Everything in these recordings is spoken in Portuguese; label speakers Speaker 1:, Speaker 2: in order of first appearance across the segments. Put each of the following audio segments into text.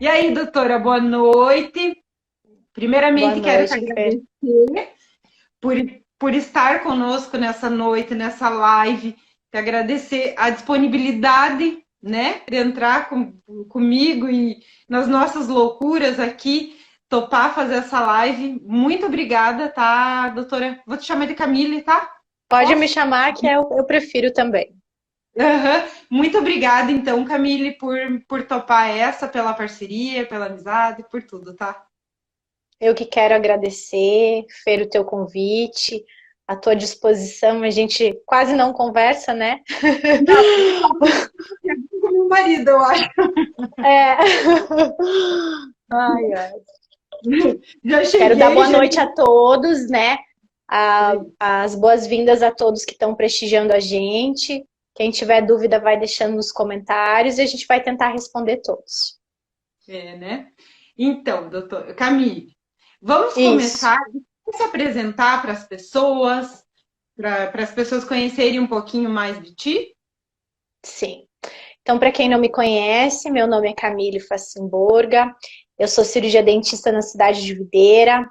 Speaker 1: E aí, doutora, boa noite.
Speaker 2: Boa
Speaker 1: Primeiramente, quero te
Speaker 2: noite, Fer.
Speaker 1: agradecer por, por estar conosco nessa noite, nessa live, te agradecer a disponibilidade, né, de entrar comigo e nas nossas loucuras aqui, topar fazer essa live. Muito obrigada, tá, doutora? Vou te chamar de Camille, tá?
Speaker 2: Pode me
Speaker 1: Posso?
Speaker 2: chamar que eu prefiro também.
Speaker 1: Aham. Muito obrigada, então, Camille, por topar essa, pela parceria, pela amizade, por tudo, tá?
Speaker 2: Eu que quero agradecer, Fer, o teu convite, à tua disposição. A gente quase não conversa, né?
Speaker 1: Não, com meu marido, eu acho.
Speaker 2: É. Ai, ai.
Speaker 1: Já
Speaker 2: Quero dar
Speaker 1: cheguei,
Speaker 2: boa
Speaker 1: já.
Speaker 2: noite a todos, né? As boas-vindas a todos que estão prestigiando a gente. Quem tiver dúvida vai deixando nos comentários e a gente vai tentar responder todos.
Speaker 1: É, né? Então, doutor Camille, vamos
Speaker 2: Isso,
Speaker 1: começar a se apresentar para as pessoas conhecerem um pouquinho mais de ti?
Speaker 2: sim. Então, para quem não me conhece, meu nome é Camille Facimborga, eu sou cirurgia dentista na cidade de Videira,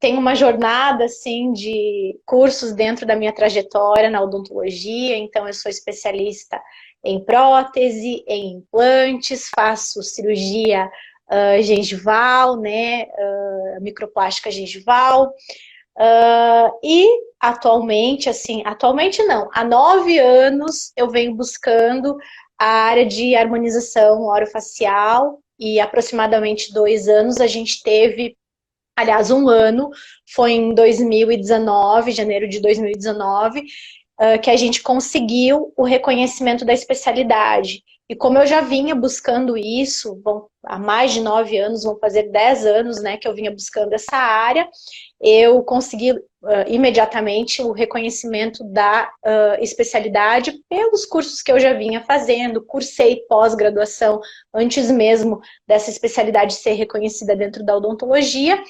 Speaker 2: tenho uma jornada assim de cursos dentro da minha trajetória na odontologia, então eu sou especialista em prótese, em implantes, faço cirurgia gengival, né, microplástica gengival, e atualmente, assim, atualmente não, há 9 anos eu venho buscando a área de harmonização orofacial e aproximadamente 2 anos a gente teve, aliás, um ano, foi em 2019, janeiro de 2019, que a gente conseguiu o reconhecimento da especialidade. E como eu já vinha buscando isso, bom, há mais de 9 anos, vão fazer 10 anos, né, que eu vinha buscando essa área, eu consegui imediatamente o reconhecimento da especialidade pelos cursos que eu já vinha fazendo, cursei pós-graduação antes mesmo dessa especialidade ser reconhecida dentro da odontologia,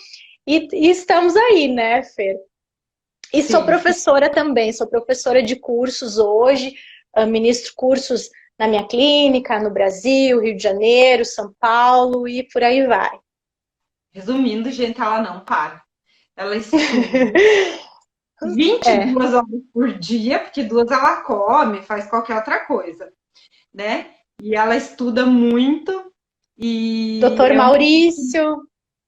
Speaker 2: e estamos aí, né, Fer? E sou
Speaker 1: Sim, sim.
Speaker 2: professora também, sou professora de cursos hoje, ministro cursos na minha clínica, no Brasil, Rio de Janeiro, São Paulo e por aí vai.
Speaker 1: Resumindo, gente, ela não para. Ela estuda vinte e
Speaker 2: É,
Speaker 1: duas horas por dia, porque duas ela come, faz qualquer outra coisa, né? E ela estuda muito e
Speaker 2: doutor
Speaker 1: é uma.
Speaker 2: Maurício,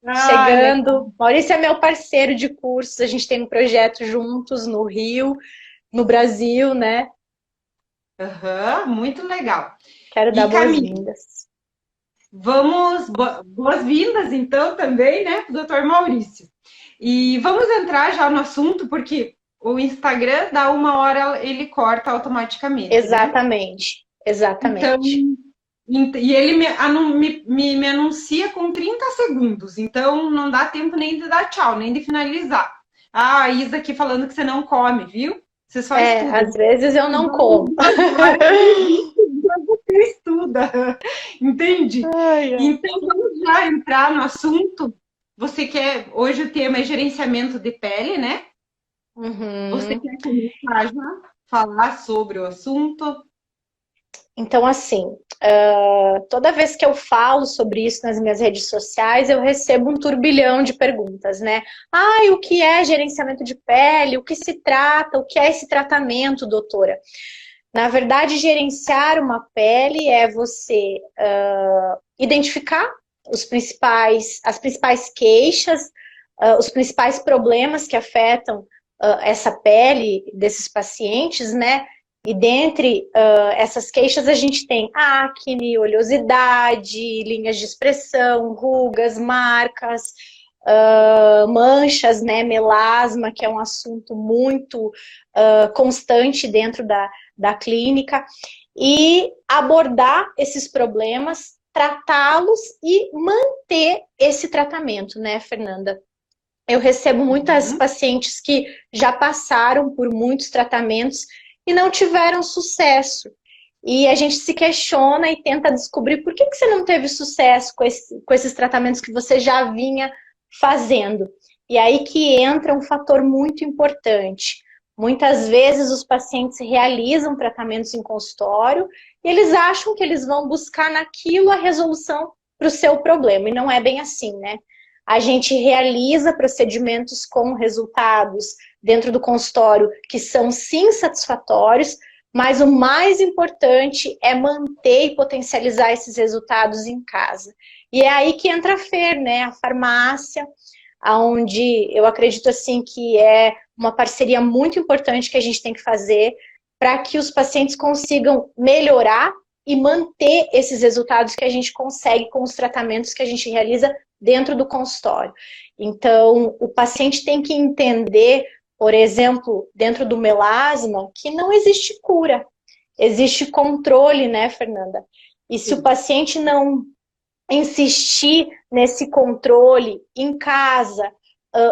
Speaker 1: Ai, legal.
Speaker 2: chegando. Maurício é meu parceiro de cursos, a gente tem um projeto juntos no Rio, no Brasil, né?
Speaker 1: Aham, muito legal.
Speaker 2: Quero dar
Speaker 1: E Camille,
Speaker 2: boas-vindas.
Speaker 1: vamos, boas-vindas então também, né, para o doutor Maurício. E vamos entrar já no assunto, porque o Instagram dá 1 hora, ele corta automaticamente, né?
Speaker 2: Exatamente,
Speaker 1: Então,
Speaker 2: exatamente.
Speaker 1: e ele me anuncia com 30 segundos, então não dá tempo nem de dar tchau, nem de finalizar. Ah, a Isa aqui falando que você não come, viu? Você só
Speaker 2: É,
Speaker 1: estuda.
Speaker 2: às vezes eu não como.
Speaker 1: Você estuda, entende?
Speaker 2: Ai, ai.
Speaker 1: Então vamos já entrar no assunto. Você quer, hoje o tema é gerenciamento de pele, né? Você
Speaker 2: Uhum.
Speaker 1: quer começar já a falar sobre o assunto?
Speaker 2: Então, assim, toda vez que eu falo sobre isso nas minhas redes sociais, eu recebo um turbilhão de perguntas, né? Ai, o que é gerenciamento de pele? O que se trata? O que é esse tratamento, doutora? Na verdade, gerenciar uma pele é você identificar as principais queixas, os principais problemas que afetam essa pele desses pacientes, né? E dentre essas queixas a gente tem acne, oleosidade, linhas de expressão, rugas, marcas, manchas, né? Melasma, que é um assunto muito constante dentro da clínica. E abordar esses problemas, tratá-los e manter esse tratamento, né, Fernanda? Eu recebo muitas
Speaker 1: Uhum.
Speaker 2: pacientes que já passaram por muitos tratamentos e não tiveram sucesso. E a gente se questiona e tenta descobrir por que você não teve sucesso com esses tratamentos que você já vinha fazendo. E aí que entra um fator muito importante. Muitas vezes os pacientes realizam tratamentos em consultório e eles acham que eles vão buscar naquilo a resolução para o seu problema, e não é bem assim, né? A gente realiza procedimentos com resultados dentro do consultório que são sim satisfatórios, mas o mais importante é manter e potencializar esses resultados em casa. E é aí que entra a FER, né? A farmácia, onde eu acredito assim que é uma parceria muito importante que a gente tem que fazer para que os pacientes consigam melhorar e manter esses resultados que a gente consegue com os tratamentos que a gente realiza dentro do consultório. Então, o paciente tem que entender, por exemplo, dentro do melasma, que não existe cura, existe controle, né, Fernanda? E se o paciente não insistir nesse controle em casa,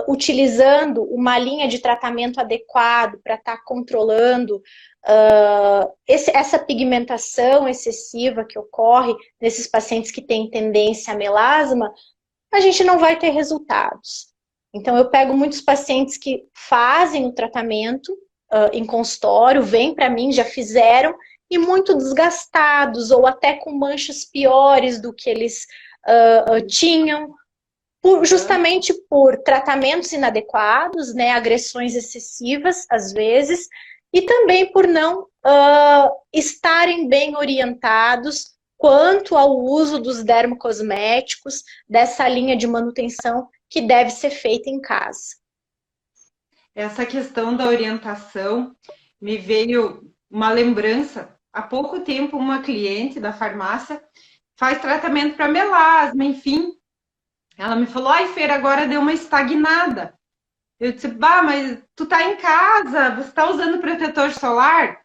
Speaker 2: utilizando uma linha de tratamento adequado para estar controlando essa pigmentação excessiva que ocorre nesses pacientes que têm tendência a melasma, a gente não vai ter resultados. Então, eu pego muitos pacientes que fazem o tratamento em consultório, vêm para mim, já fizeram, e muito desgastados, ou até com manchas piores do que eles tinham, justamente por tratamentos inadequados, né, agressões excessivas, às vezes, e também por não estarem bem orientados quanto ao uso dos dermocosméticos, dessa linha de manutenção que deve ser feita em casa.
Speaker 1: Essa questão da orientação me veio uma lembrança. Há pouco tempo, uma cliente da farmácia faz tratamento para melasma, enfim. Ela me falou, ai, Fer, agora deu uma estagnada. Eu disse, bah, mas tu tá em casa, você tá usando protetor solar?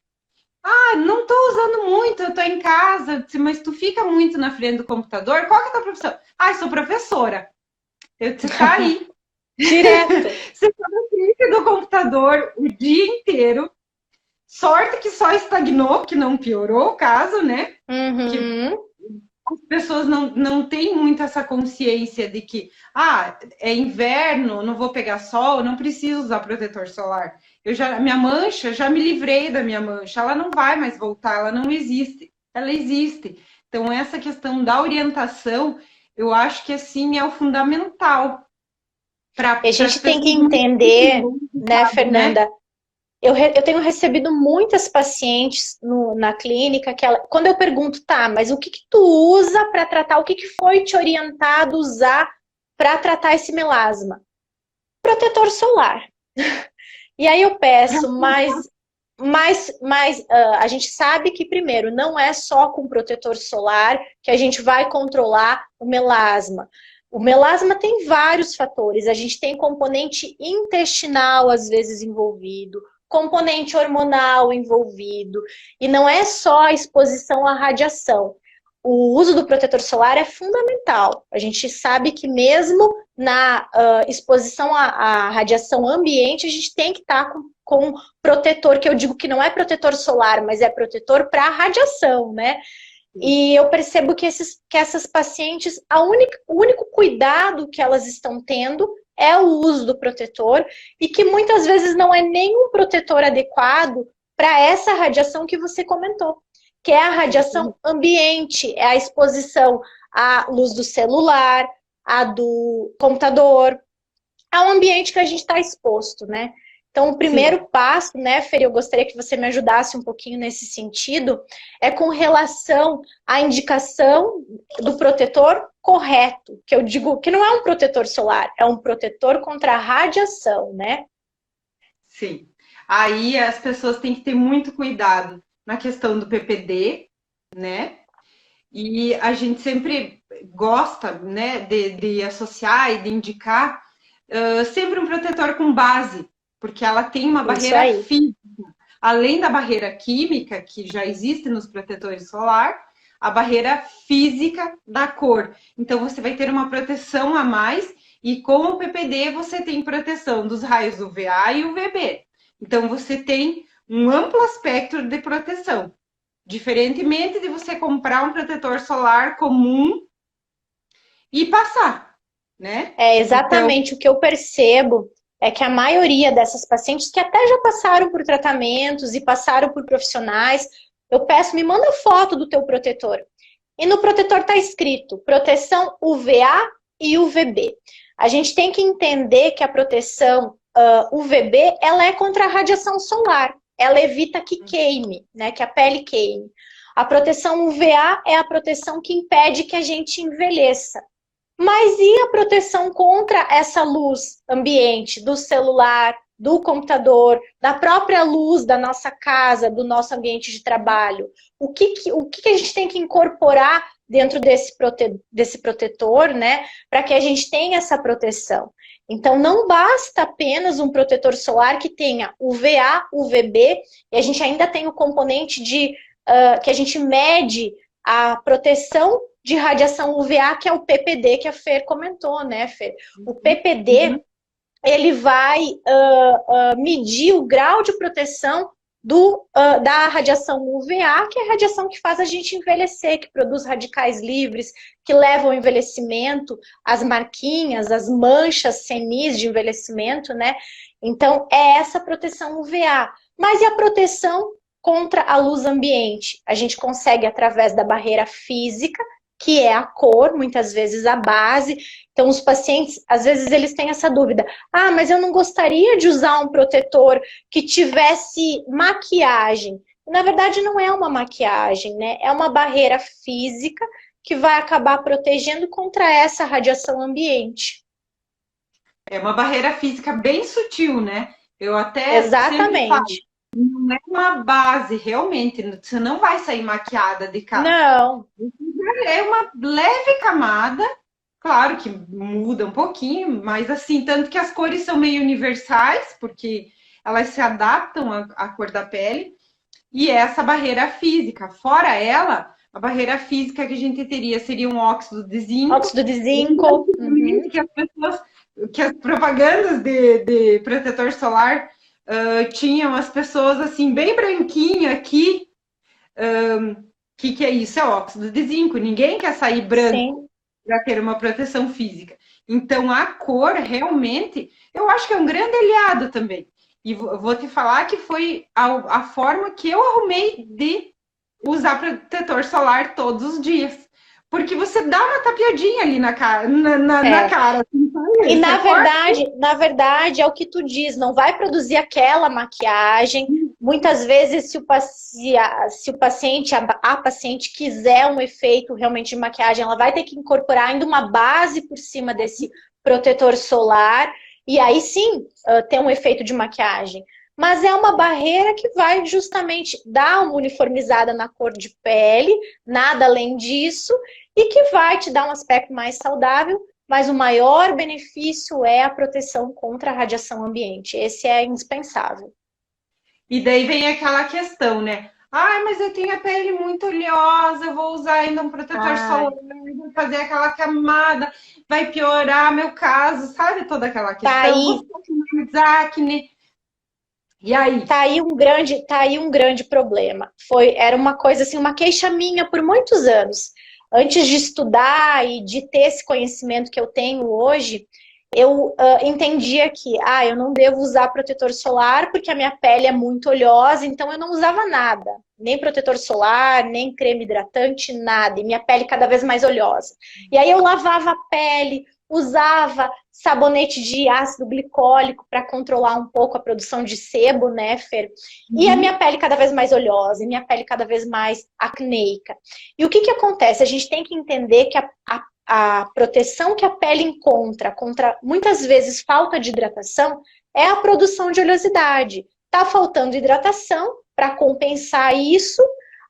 Speaker 1: Ah, não tô usando muito, eu tô em casa. Eu disse, mas tu fica muito na frente do computador? Qual que é a tua profissão? Ah, eu sou professora. Eu disse, tá aí.
Speaker 2: Direto.
Speaker 1: Você tá na frente do computador o dia inteiro. Sorte que só estagnou, que não piorou o caso, né?
Speaker 2: Uhum.
Speaker 1: Que as pessoas não têm muito essa consciência de que, é inverno, não vou pegar sol, não preciso usar protetor solar. Minha mancha, já me livrei da minha mancha, ela não vai mais voltar, ela não existe, ela existe. Então, essa questão da orientação, eu acho que, assim, é o fundamental.
Speaker 2: A gente tem que entender, né, Fernanda? Né? Eu tenho recebido muitas pacientes na clínica que quando eu pergunto, tá, mas o que tu usa para tratar, o que foi te orientado a usar para tratar esse melasma? Protetor solar. E aí eu peço, mas a gente sabe que, primeiro, não é só com protetor solar que a gente vai controlar o melasma. O melasma tem vários fatores. A gente tem componente intestinal, às vezes, envolvido, componente hormonal envolvido, e não é só a exposição à radiação. O uso do protetor solar é fundamental. A gente sabe que mesmo na exposição à radiação ambiente, a gente tem que estar com protetor, que eu digo que não é protetor solar, mas é protetor para radiação, né? E eu percebo que essas pacientes, o único cuidado que elas estão tendo é o uso do protetor, e que muitas vezes não é nenhum protetor adequado para essa radiação que você comentou, que é a radiação ambiente, é a exposição à luz do celular, à do computador, ao ambiente que a gente está exposto, né? Então, o primeiro passo, né, Fer, eu gostaria que você me ajudasse um pouquinho nesse sentido, é com relação à indicação do protetor correto, que eu digo que não é um protetor solar, é um protetor contra a radiação, né?
Speaker 1: Sim. Aí as pessoas têm que ter muito cuidado na questão do PPD, né? E a gente sempre gosta, né, de associar e de indicar sempre um protetor com base, porque ela tem uma barreira física. Além da barreira química, que já existe nos protetores solar, a barreira física da cor. Então, você vai ter uma proteção a mais, e com o PPD você tem proteção dos raios UVA e UVB. Então, você tem um amplo espectro de proteção. Diferentemente de você comprar um protetor solar comum e passar, né?
Speaker 2: É exatamente o que eu percebo é que a maioria dessas pacientes que até já passaram por tratamentos e passaram por profissionais, eu peço, me manda foto do teu protetor. E no protetor está escrito proteção UVA e UVB. A gente tem que entender que a proteção UVB, ela é contra a radiação solar. Ela evita que queime, né, que a pele queime. A proteção UVA é a proteção que impede que a gente envelheça. Mas e a proteção contra essa luz ambiente, do celular, do computador, da própria luz da nossa casa, do nosso ambiente de trabalho? O que a gente tem que incorporar dentro desse protetor, né, para que a gente tenha essa proteção? Então, não basta apenas um protetor solar que tenha UVA, UVB, e a gente ainda tem o componente que a gente mede a proteção de radiação UVA, que é o PPD, que a Fer comentou, né, Fer? O PPD, ele vai medir o grau de proteção da radiação UVA, que é a radiação que faz a gente envelhecer, que produz radicais livres, que levam ao envelhecimento, as marquinhas, as manchas senis de envelhecimento, né? Então, é essa proteção UVA. Mas e a proteção contra a luz ambiente? A gente consegue através da barreira física, que é a cor, muitas vezes a base. Então, os pacientes, às vezes, eles têm essa dúvida. Ah, mas eu não gostaria de usar um protetor que tivesse maquiagem. Na verdade, não é uma maquiagem, né? É uma barreira física que vai acabar protegendo contra essa radiação ambiente.
Speaker 1: É uma barreira física bem sutil, né? Eu até sempre falo,
Speaker 2: Exatamente.
Speaker 1: não é uma base, realmente. Você não vai sair maquiada de casa.
Speaker 2: Não.
Speaker 1: É uma leve camada, claro que muda um pouquinho, mas assim, tanto que as cores são meio universais, porque elas se adaptam à cor da pele, e essa barreira física. Fora ela, a barreira física que a gente teria seria um óxido de zinco.
Speaker 2: Óxido de zinco.
Speaker 1: Uhum. Que as propagandas de protetor solar tinham as pessoas assim, bem branquinho aqui. Que é isso? É óxido de zinco. Ninguém quer sair branco para ter uma proteção física. Então, a cor, realmente, eu acho que é um grande aliado também. E vou te falar que foi a forma que eu arrumei de usar protetor solar todos os dias. Porque você dá uma tapeadinha ali na cara. Na cara assim,
Speaker 2: e na verdade, é o que tu diz, não vai produzir aquela maquiagem. Muitas vezes, se o paciente, a paciente quiser um efeito realmente de maquiagem, ela vai ter que incorporar ainda uma base por cima desse protetor solar, e aí sim ter um efeito de maquiagem. Mas é uma barreira que vai justamente dar uma uniformizada na cor de pele, nada além disso, e que vai te dar um aspecto mais saudável, mas o maior benefício é a proteção contra a radiação ambiente. Esse é indispensável.
Speaker 1: E daí vem aquela questão, né? Ai, mas eu tenho a pele muito oleosa, eu vou usar ainda um protetor solar, vou fazer aquela camada, vai piorar meu caso, sabe? Toda aquela questão. Vou ter acne. E aí?
Speaker 2: Tá aí um grande problema. Era uma coisa assim, uma queixa minha por muitos anos. Antes de estudar e de ter esse conhecimento que eu tenho hoje, eu entendia que eu não devo usar protetor solar porque a minha pele é muito oleosa, então eu não usava nada. Nem protetor solar, nem creme hidratante, nada. E minha pele cada vez mais oleosa. E aí eu lavava a pele, usava sabonete de ácido glicólico para controlar um pouco a produção de sebo, né, Fer? E a minha pele cada vez mais oleosa, e minha pele cada vez mais acneica. E o que acontece? A gente tem que entender que a proteção que a pele encontra contra, muitas vezes, falta de hidratação é a produção de oleosidade. Tá faltando hidratação, para compensar isso,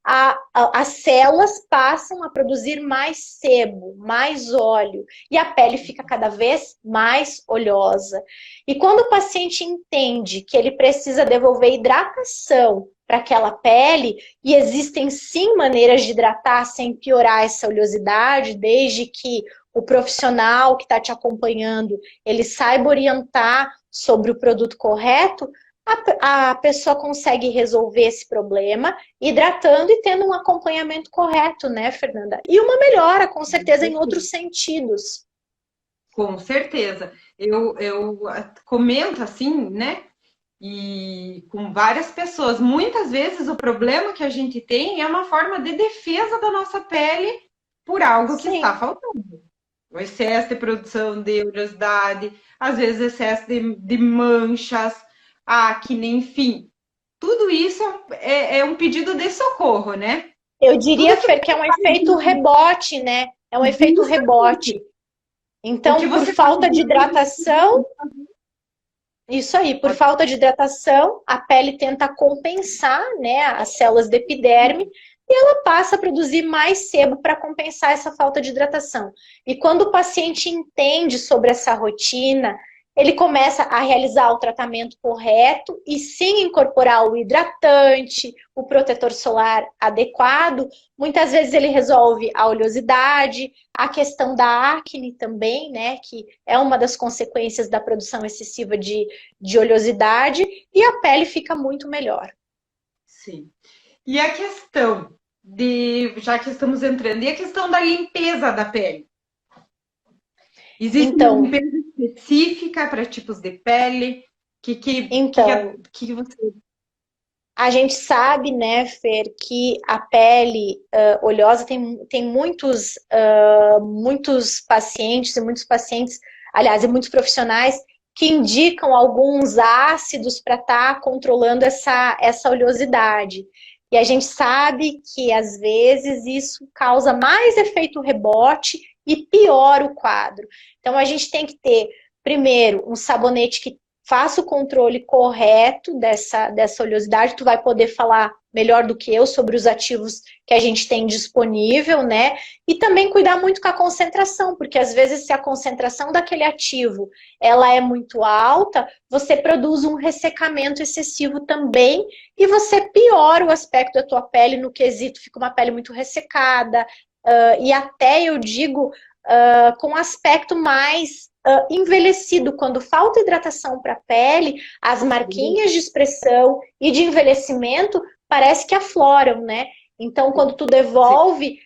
Speaker 2: as células passam a produzir mais sebo, mais óleo, e a pele fica cada vez mais oleosa. E quando o paciente entende que ele precisa devolver hidratação para aquela pele, e existem sim maneiras de hidratar sem piorar essa oleosidade, desde que o profissional que está te acompanhando, ele saiba orientar sobre o produto correto, a pessoa consegue resolver esse problema hidratando e tendo um acompanhamento correto, né, Fernanda? E uma melhora, com certeza, em outros sentidos.
Speaker 1: Com certeza. eu comento assim, né? E com várias pessoas. Muitas vezes o problema que a gente tem é uma forma de defesa da nossa pele por algo que está
Speaker 2: Sim.
Speaker 1: faltando. O excesso de produção de oleosidade, às vezes excesso de manchas, acne, enfim. Tudo isso é um pedido de socorro, né?
Speaker 2: Eu diria,
Speaker 1: Tudo que
Speaker 2: Fer, que é um efeito rebote, né? É um efeito rebote.
Speaker 1: o que
Speaker 2: Então, por
Speaker 1: você faz
Speaker 2: falta de hidratação, isso aí, por falta de hidratação, a pele tenta compensar, né, as células da epiderme e ela passa a produzir mais sebo para compensar essa falta de hidratação. E quando o paciente entende sobre essa rotina, ele começa a realizar o tratamento correto e sim incorporar o hidratante, o protetor solar adequado. Muitas vezes ele resolve a oleosidade, a questão da acne também, né, que é uma das consequências da produção excessiva de oleosidade, e a pele fica muito melhor.
Speaker 1: Sim. E a questão já que estamos entrando, e a questão da limpeza da pele? Existe uma
Speaker 2: Então,
Speaker 1: limpeza específica para tipos de pele?
Speaker 2: então,
Speaker 1: Que você.
Speaker 2: a gente sabe, né, Fer, que a pele oleosa tem muitos pacientes e muitos pacientes, aliás, e muitos profissionais que indicam alguns ácidos para estar controlando essa oleosidade. E a gente sabe que, às vezes, isso causa mais efeito rebote e piora o quadro. Então, a gente tem que ter, primeiro, um sabonete que faça o controle correto dessa oleosidade. Tu vai poder falar melhor do que eu sobre os ativos que a gente tem disponível, né? E também cuidar muito com a concentração, porque às vezes se a concentração daquele ativo ela é muito alta, você produz um ressecamento excessivo também e você piora o aspecto da tua pele no quesito, fica uma pele muito ressecada, e até eu digo com aspecto mais envelhecido. Quando falta hidratação para a pele, as marquinhas de expressão e de envelhecimento parece que afloram, né? Então, quando tu devolve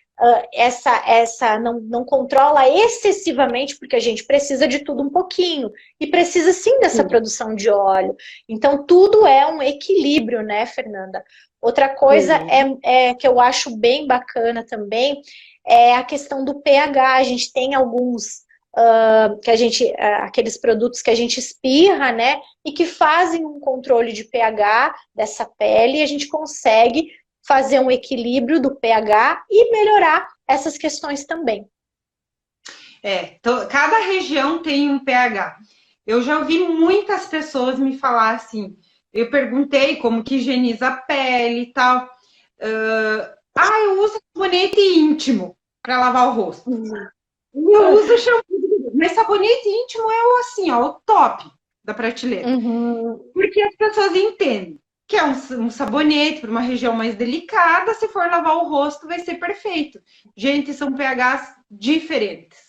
Speaker 2: não controla excessivamente, porque a gente precisa de tudo um pouquinho, e precisa sim dessa produção de óleo. Então, tudo é um equilíbrio, né, Fernanda? Outra coisa que eu acho bem bacana também é a questão do pH. A gente tem alguns aqueles produtos que a gente espirra, né, e que fazem um controle de pH dessa pele, e a gente consegue fazer um equilíbrio do pH e melhorar essas questões também.
Speaker 1: Cada região tem um pH. Eu já ouvi muitas pessoas me falar assim, eu perguntei como que higieniza a pele e tal. Eu uso sabonete íntimo para lavar o rosto. Eu uso shampoo, mas sabonete íntimo é o top da prateleira. Porque as pessoas entendem que é um sabonete para uma região mais delicada, se for lavar o rosto vai ser perfeito. Gente, são pHs diferentes.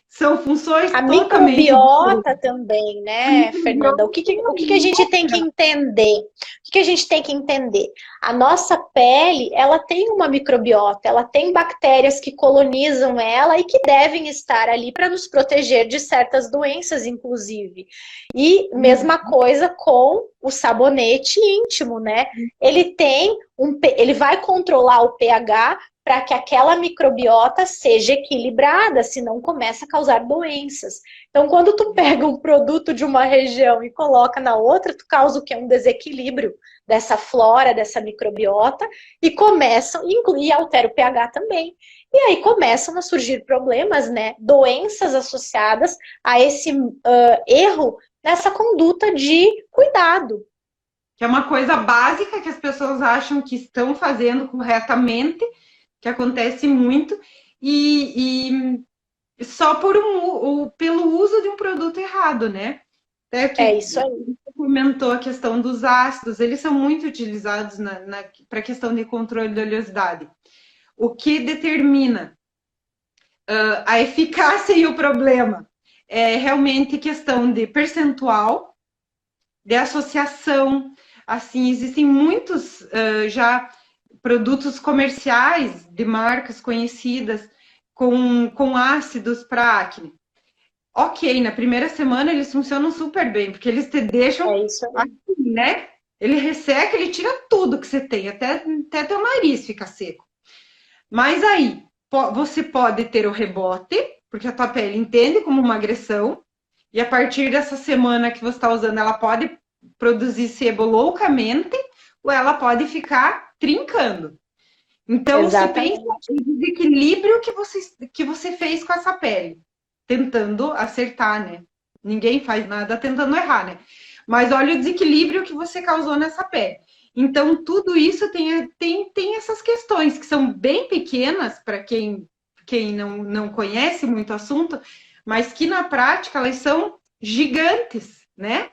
Speaker 1: São funções
Speaker 2: a
Speaker 1: totalmente
Speaker 2: microbiota
Speaker 1: diferentes.
Speaker 2: também, né, Fernanda? O que a gente tem que entender? O que a gente tem que entender? A nossa pele, ela tem uma microbiota, ela tem bactérias que colonizam ela e que devem estar ali para nos proteger de certas doenças, inclusive. E mesma coisa com o sabonete íntimo, né? Ele vai controlar o pH para que aquela microbiota seja equilibrada, senão começa a causar doenças. Então, quando tu pega um produto de uma região e coloca na outra, tu causa o que? Um desequilíbrio dessa flora, dessa microbiota, e começam, e altera o pH também. E aí começam a surgir problemas, né? Doenças associadas a esse erro nessa conduta de cuidado.
Speaker 1: Que é uma coisa básica que as pessoas acham que estão fazendo corretamente, que acontece muito, e só pelo uso de um produto errado, né?
Speaker 2: É isso aí.
Speaker 1: Você comentou a questão dos ácidos, eles são muito utilizados para a questão de controle da oleosidade. O que determina a eficácia e o problema é realmente questão de percentual, de associação. Assim, existem muitos já produtos comerciais de marcas conhecidas com ácidos para acne. ok, na primeira semana eles funcionam super bem, porque eles te deixam
Speaker 2: É isso aí.
Speaker 1: assim, né? Ele resseca, ele tira tudo que você tem, até teu nariz fica seco. Mas aí, você pode ter o rebote, porque a tua pele entende como uma agressão, e a partir dessa semana que você está usando, ela pode produzir sebo loucamente, ou ela pode ficar trincando. Então, se pensa
Speaker 2: Exatamente.
Speaker 1: no desequilíbrio que você fez com essa pele, tentando acertar, né? Ninguém faz nada tentando errar, né? Mas olha o desequilíbrio que você causou nessa pele. Então, tudo isso tem essas questões que são bem pequenas para quem não conhece muito o assunto, mas que na prática elas são gigantes, né?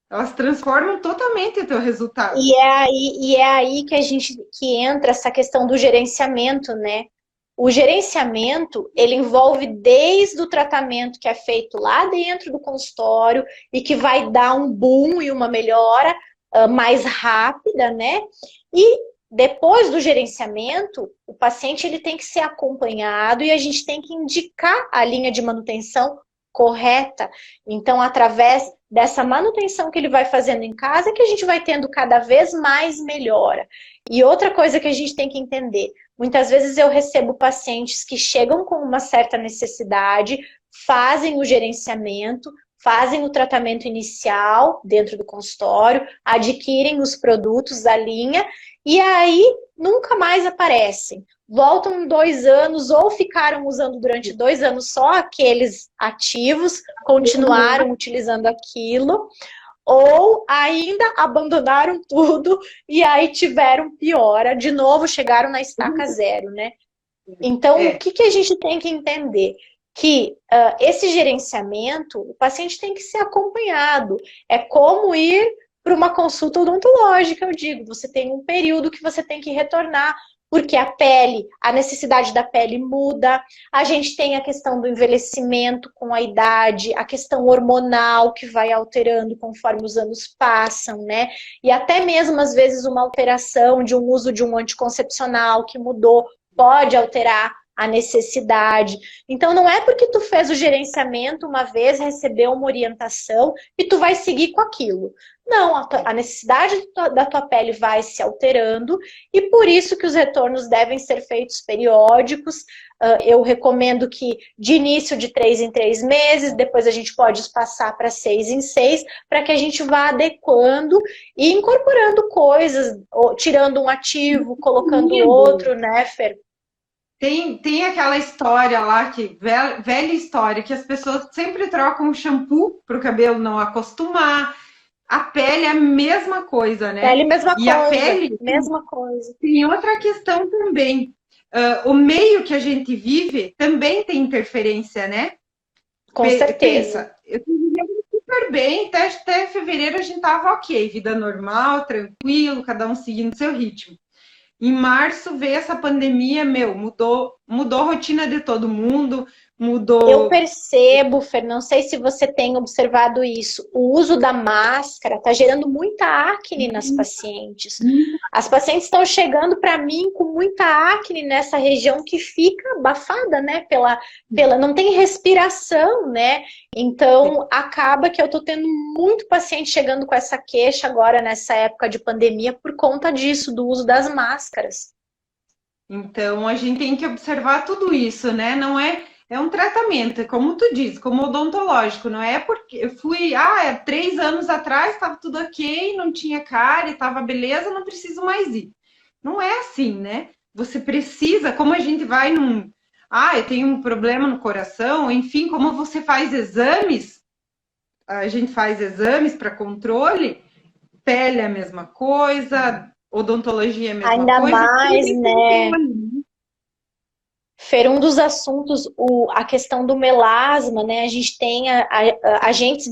Speaker 1: Elas transformam totalmente o teu resultado.
Speaker 2: E é aí que entra essa questão do gerenciamento, né? O gerenciamento, ele envolve desde o tratamento que é feito lá dentro do consultório e que vai dar um boom e uma melhora mais rápida, né? E depois do gerenciamento, o paciente ele tem que ser acompanhado e a gente tem que indicar a linha de manutenção correta. Então, através dessa manutenção que ele vai fazendo em casa, é que a gente vai tendo cada vez mais melhora. E outra coisa que a gente tem que entender, muitas vezes eu recebo pacientes que chegam com uma certa necessidade, fazem o gerenciamento, fazem o tratamento inicial dentro do consultório, adquirem os produtos da linha e aí nunca mais aparecem. Voltam 2 anos ou ficaram usando durante 2 anos só aqueles ativos, continuaram utilizando aquilo, ou ainda abandonaram tudo e aí tiveram piora, de novo chegaram na estaca zero, né? Então, o que a gente tem que entender? Que esse gerenciamento, o paciente tem que ser acompanhado. É como ir para uma consulta odontológica, eu digo. Você tem um período que você tem que retornar, porque a necessidade da pele muda. A gente tem a questão do envelhecimento com a idade, a questão hormonal que vai alterando conforme os anos passam, né? E até mesmo, às vezes, uma alteração de um uso de um anticoncepcional que mudou pode alterar a necessidade. Então, não é porque tu fez o gerenciamento uma vez, recebeu uma orientação e tu vai seguir com aquilo. Não, a necessidade da tua pele vai se alterando e por isso que os retornos devem ser feitos periódicos. Eu recomendo que de início de 3 em 3 meses, depois a gente pode passar para 6 em 6, para que a gente vá adequando e incorporando coisas, tirando um ativo, colocando outro, né, Fer?
Speaker 1: Tem aquela história lá, velha história, que as pessoas sempre trocam o shampoo para o cabelo não acostumar. A pele é a mesma coisa, né?
Speaker 2: Pele, mesma
Speaker 1: E a
Speaker 2: coisa,
Speaker 1: pele
Speaker 2: mesma coisa.
Speaker 1: tem outra questão também. O meio que a gente vive também tem interferência, né?
Speaker 2: Com certeza.
Speaker 1: Pensa, eu tô vivendo super bem, até fevereiro a gente tava ok, vida normal, tranquilo, cada um seguindo seu ritmo. Em março veio essa pandemia, mudou a rotina de todo mundo, mudou.
Speaker 2: Eu percebo, Fer, não sei se você tem observado isso, o uso da máscara está gerando muita acne nas pacientes. As pacientes estão chegando para mim com muita acne nessa região que fica abafada, né? Não tem respiração, né? Então acaba que eu estou tendo muito paciente chegando com essa queixa agora nessa época de pandemia por conta disso, do uso das máscaras.
Speaker 1: Então a gente tem que observar tudo isso, né? Não é. É um tratamento, como tu diz, como odontológico, não é porque eu fui, 3 anos atrás estava tudo ok, não tinha cárie, estava beleza, não preciso mais ir. Não é assim, né? Você precisa, como a gente vai eu tenho um problema no coração, enfim, como você faz exames, a gente faz exames para controle, pele é a mesma coisa, odontologia é a mesma
Speaker 2: Ainda
Speaker 1: coisa.
Speaker 2: mais,
Speaker 1: Tudo
Speaker 2: né?
Speaker 1: controle.
Speaker 2: Fer, um dos assuntos, a questão do melasma, né? A gente tem agentes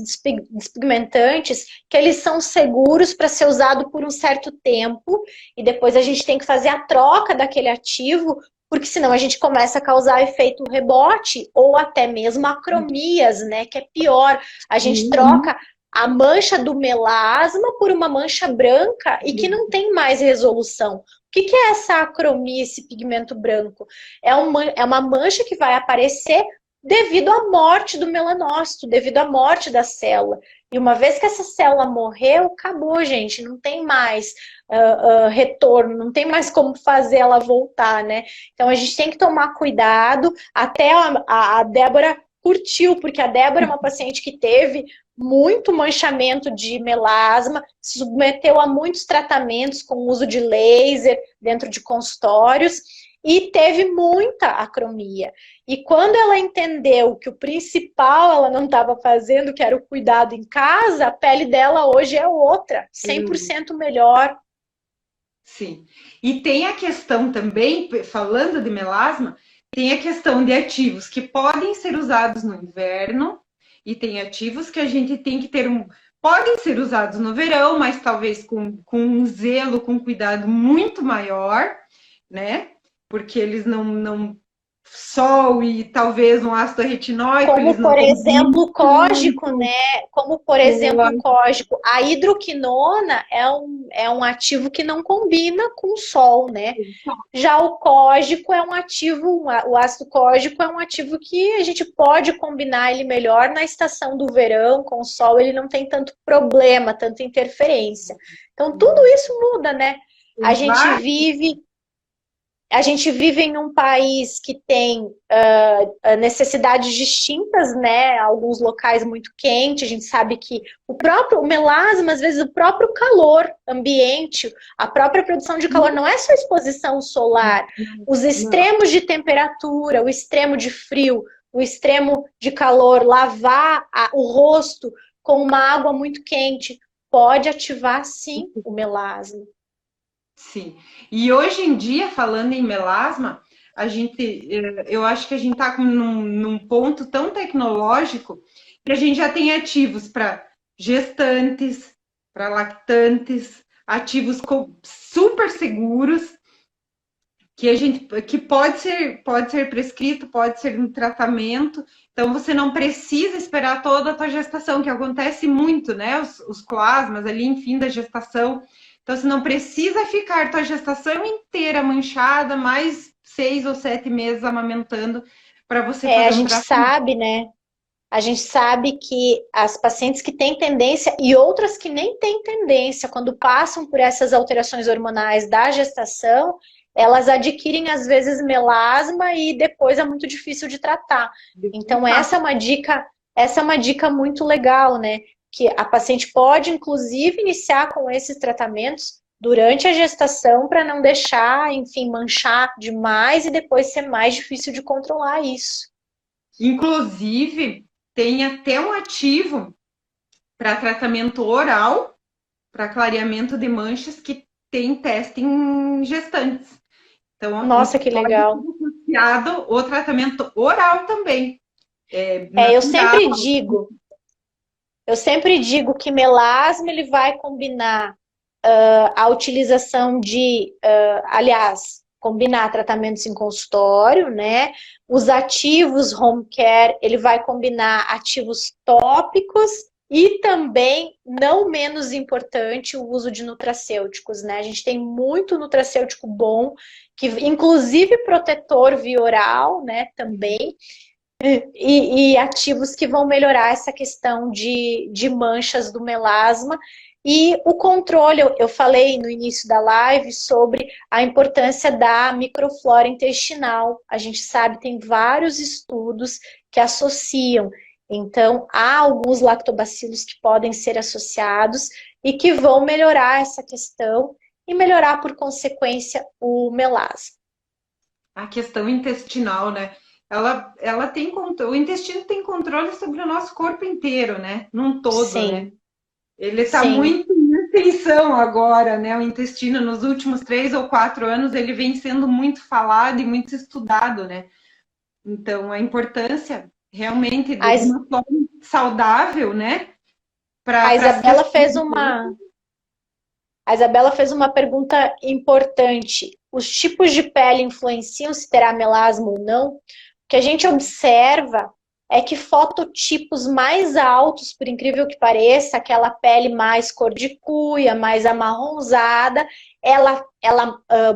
Speaker 2: despigmentantes que eles são seguros para ser usado por um certo tempo e depois a gente tem que fazer a troca daquele ativo, porque senão a gente começa a causar efeito rebote ou até mesmo acromias, né? Que é pior. A gente troca a mancha do melasma por uma mancha branca e que não tem mais resolução. O que é essa acromia, esse pigmento branco? É uma mancha que vai aparecer devido à morte do melanócito, devido à morte da célula. E uma vez que essa célula morreu, acabou, gente, não tem mais retorno, não tem mais como fazer ela voltar, né? Então a gente tem que tomar cuidado. Até a Débora curtiu, porque a Débora é uma paciente que teve muito manchamento de melasma, se submeteu a muitos tratamentos com uso de laser dentro de consultórios e teve muita acromia. E quando ela entendeu que o principal ela não estava fazendo, que era o cuidado em casa, a pele dela hoje é outra, 100% melhor.
Speaker 1: Sim. E tem a questão também, falando de melasma, tem a questão de ativos que podem ser usados no inverno e tem ativos que a gente tem que ter podem ser usados no verão, mas talvez com um zelo, com cuidado muito maior, né? Porque eles não sol e talvez um ácido retinóico,
Speaker 2: como
Speaker 1: eles não
Speaker 2: por exemplo o cógico,
Speaker 1: muito.
Speaker 2: né? Como por exemplo o cógico. A hidroquinona é um ativo que não combina com o sol, né? Já o cógico é um ativo, o ácido cógico é um ativo que a gente pode combinar ele melhor na estação do verão, com o sol, ele não tem tanto problema, tanta interferência. Então tudo isso muda, né? A gente vive em um país que tem necessidades distintas, né? Alguns locais muito quentes, a gente sabe que o melasma, às vezes o próprio calor ambiente, a própria produção de calor, não é só exposição solar, os extremos de temperatura, o extremo de frio, o extremo de calor, lavar o rosto com uma água muito quente, pode ativar sim o melasma.
Speaker 1: Sim. E hoje em dia, falando em melasma, eu acho que a gente está num ponto tão tecnológico que a gente já tem ativos para gestantes, para lactantes, ativos super seguros que pode ser prescrito, pode ser um tratamento. Então você não precisa esperar toda a tua gestação, que acontece muito, né? Os clasmas ali, enfim, da gestação. Então, você não precisa ficar tua gestação inteira manchada, mais 6 ou 7 meses amamentando para você fazer
Speaker 2: a gente sabe, né? A gente sabe que as pacientes que têm tendência e outras que nem têm tendência, quando passam por essas alterações hormonais da gestação, elas adquirem, às vezes, melasma e depois é muito difícil de tratar. Então, essa é uma dica muito legal, né? Que a paciente pode, inclusive, iniciar com esses tratamentos durante a gestação para não deixar, enfim, manchar demais e depois ser mais difícil de controlar isso.
Speaker 1: Inclusive, tem até um ativo para tratamento oral, para clareamento de manchas, que tem teste em gestantes. Então,
Speaker 2: nossa, que legal.
Speaker 1: Associado o tratamento oral também.
Speaker 2: Eu sempre digo que melasma ele vai combinar a utilização de, combinar tratamentos em consultório, né? Os ativos home care, ele vai combinar ativos tópicos e também, não menos importante, o uso de nutracêuticos, né? A gente tem muito nutracêutico bom, que inclusive protetor via oral, né? Também. E ativos que vão melhorar essa questão de manchas do melasma. E o controle, eu falei no início da live sobre a importância da microflora intestinal. A gente sabe, tem vários estudos que associam. Então, há alguns lactobacilos que podem ser associados e que vão melhorar essa questão e melhorar, por consequência, o melasma.
Speaker 1: A questão intestinal, né? Ela tem o intestino tem controle sobre o nosso corpo inteiro, né? Num todo,
Speaker 2: Sim.
Speaker 1: né? Ele está muito em atenção agora, né? O intestino, nos últimos 3 ou 4 anos, ele vem sendo muito falado e muito estudado, né? Então, a importância realmente de uma flora saudável, né?
Speaker 2: A Isabela fez uma pergunta importante. Os tipos de pele influenciam se terá melasma ou não? O que a gente observa é que fototipos mais altos, por incrível que pareça, aquela pele mais cor de cuia, mais amarronzada, ela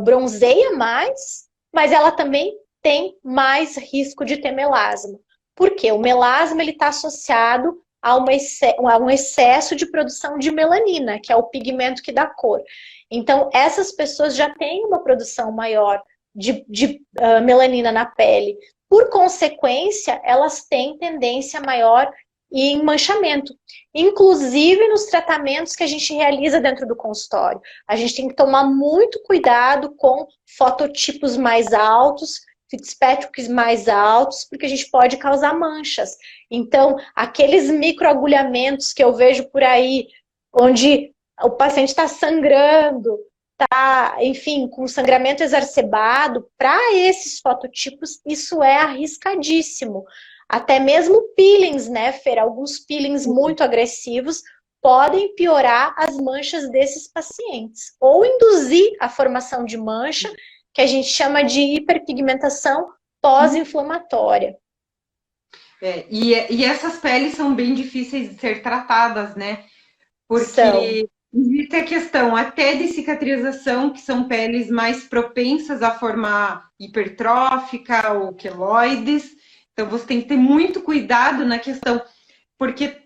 Speaker 2: bronzeia mais, mas ela também tem mais risco de ter melasma. Por quê? O melasma está associado a um excesso de produção de melanina, que é o pigmento que dá cor. Então, essas pessoas já têm uma produção maior de melanina na pele. Por consequência, elas têm tendência maior em manchamento. Inclusive nos tratamentos que a gente realiza dentro do consultório. A gente tem que tomar muito cuidado com fototipos mais altos, Fitzpatrick mais altos, porque a gente pode causar manchas. Então, aqueles microagulhamentos que eu vejo por aí, onde o paciente está sangrando, tá, enfim, com sangramento exacerbado, para esses fototipos, isso é arriscadíssimo. Até mesmo peelings, né, Fer? Alguns peelings muito agressivos podem piorar as manchas desses pacientes, ou induzir a formação de mancha, que a gente chama de hiperpigmentação pós-inflamatória.
Speaker 1: E essas peles são bem difíceis de ser tratadas, né? Porque existe a questão até de cicatrização, que são peles mais propensas a formar hipertrófica ou queloides. Então, você tem que ter muito cuidado na questão, porque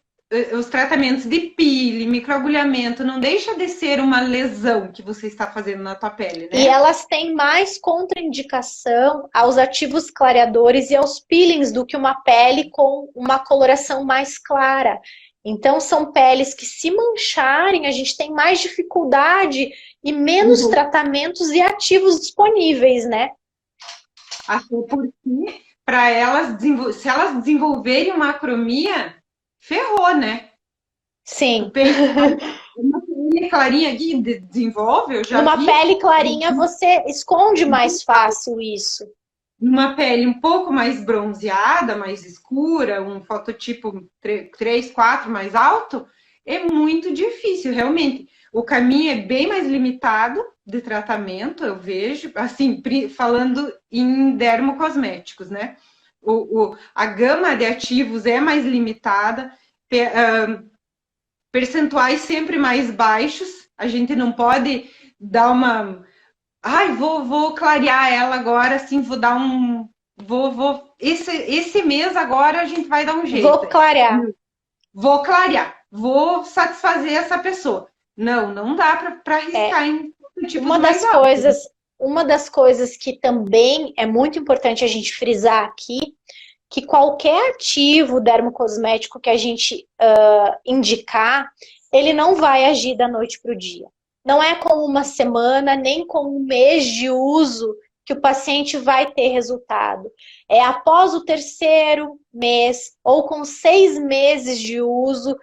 Speaker 1: os tratamentos de pele, microagulhamento, não deixa de ser uma lesão que você está fazendo na tua pele, né?
Speaker 2: E elas têm mais contraindicação aos ativos clareadores e aos peelings do que uma pele com uma coloração mais clara. Então, são peles que, se mancharem, a gente tem mais dificuldade e menos tratamentos e ativos disponíveis, né?
Speaker 1: Até porque, para elas, se elas desenvolverem uma acromia, ferrou, né?
Speaker 2: Sim.
Speaker 1: Uma pele clarinha aqui desenvolve, eu já
Speaker 2: Numa
Speaker 1: vi.
Speaker 2: pele clarinha, você esconde mais fácil isso.
Speaker 1: Numa pele um pouco mais bronzeada, mais escura, um fototipo 3, 4 mais alto, é muito difícil, realmente. O caminho é bem mais limitado de tratamento, eu vejo, assim, falando em dermocosméticos, né? A gama de ativos é mais limitada, percentuais sempre mais baixos, a gente não pode dar uma... Ai, vou clarear ela agora, assim, vou dar um... Esse mês agora a gente vai dar um jeito.
Speaker 2: Vou clarear.
Speaker 1: Vou clarear, vou satisfazer essa pessoa. Não dá para arriscar em tipos mais altos.
Speaker 2: Uma das coisas que também é muito importante a gente frisar aqui, que qualquer ativo dermocosmético que a gente indicar, ele não vai agir da noite para o dia. Não é com uma semana, nem com um mês de uso que o paciente vai ter resultado. É após o 3º mês ou com 6 meses de uso